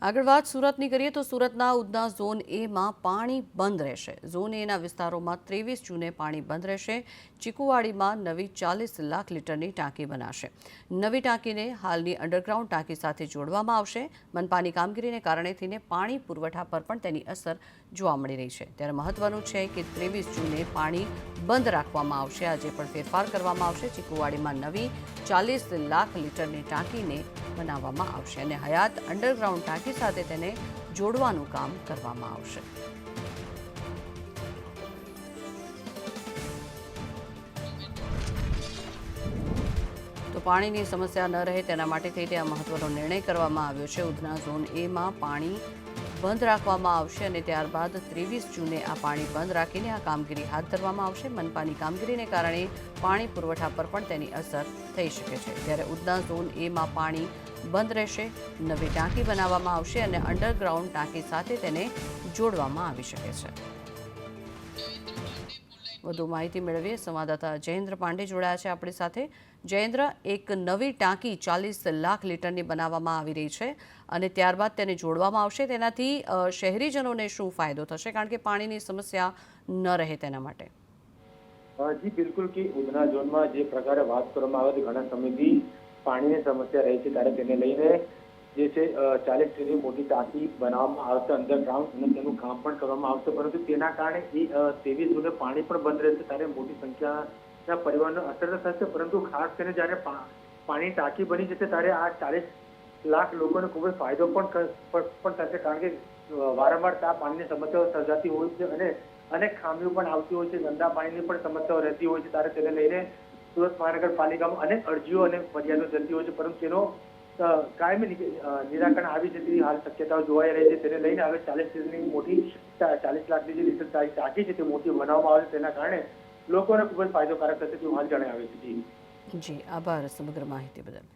આગળ વાત સુરતની કરીએ તો સુરતના ઉધના ઝોન એમાં પાણી બંધ રહેશે। ઝોન એના વિસ્તારોમાં 23 જૂને પાણી બંધ રહેશે। ચીકુવાડીમાં નવી 40 લાખ લીટરની ટાંકી બનાશે। નવી ટાંકીને હાલની અંડરગ્રાઉન્ડ ટાંકી સાથે જોડવામાં આવશે। મનપાની કામગીરીને કારણે થઈને પાણી પુરવઠા પર પણ તેની અસર જોવા મળી રહી છે। ત્યારે મહત્વનું છે કે 23 જૂને પાણી બંધ રાખવામાં આવશે। આજે પણ ફેરફાર કરવામાં આવશે। ચીકુવાડીમાં નવી 40 લાખ લીટરની ટાંકીને બનાવવામાં આવશે અને હયાત અંડરગ્રાઉન્ડ ટાંકી સાથે તેને જોડવાનું કામ કરવામાં આવશે। તો પાણીની સમસ્યા ન રહે તેના માટે થઈને આ મહત્વનો નિર્ણય કરવામાં આવ્યો છે। ઉધના ઝોન એમાં પાણી બંધ રાખવામાં આવશે અને ત્યારબાદ 23 જૂને આ પાણી બંધ રાખીને આ કામગીરી હાથ ધરવામાં આવશે। મનપાની કામગીરીને કારણે પાણી પુરવઠા પર પણ તેની અસર થઈ શકે છે। ત્યારે ઉધના ઝોન એમાં પાણી બંધ રહેશે। નવી ટાંકી બનાવવામાં આવશે અને અંડરગ્રાઉન્ડ ટાંકી સાથે તેને જોડવામાં આવી શકે છે। વધુ માહિતી મેળવીએ સંવાદદાતા જયેન્દ્ર પાંડે જોડાયા છે આપણી સાથે। જયેન્દ્ર, એક નવી ટાંકી 40 લાખ લીટરની બનાવવામાં આવી રહી છે અને ત્યારબાદ તેને જોડવામાં આવશે। તેનાથી શહેરીજનોને શું ફાયદો થશે, કારણ કે પાણીની સમસ્યા ન રહે તેના માટે? જી બિલકુલ કે ઉધના ઝોનમાં જે પ્રકારે વાત કરવામાં આવે તો ઘણા સમયથી પાણીની સમસ્યા રહી છે, ત્યારે તેને લઈને જે છે 40 મીટરની મોટી ટાંકી બનાવવામાં આવશે અંડરગ્રાઉન્ડ અને તેનું કામ પણ કરવામાં આવશે। પરંતુ તેના કારણે 23 જૂને પાણી પણ બંધ રહેશે, ત્યારે મોટી સંખ્યાના પરિવારને અસર થશે। પરંતુ ખાસ કરીને જ્યારે પાણી ટાંકી બની જશે ત્યારે આ 40 લાખ લોકોને ખૂબ જ ફાયદો પણ થશે, કારણ કે વારંવાર આ પાણીની સમસ્યાઓ સર્જાતી હોય છે અને અનેક ખામીઓ પણ આવતી હોય છે, ગંદા પાણીની પણ સમસ્યાઓ રહેતી હોય છે। ત્યારે તેને લઈને સુરત મહાનગરપાલિકામાં અનેક અરજીઓ અને ફરિયાદો જતી હોય છે, પરંતુ તેનો કાયમી નિરાકરણ આવી છે તેવી હાલ શક્યતાઓ જોવાઈ રહી છે। તેને લઈને હવે 40 લીટરની મોટી 40 લાખની જે લીટર ટાંકી છે તે મોટી બનાવવામાં આવે છે, તેના કારણે લોકોને ખૂબ જ ફાયદોકારક થશે તેવું હાલ જણાવે છે। જી, આભાર સમગ્ર માહિતી બદલ।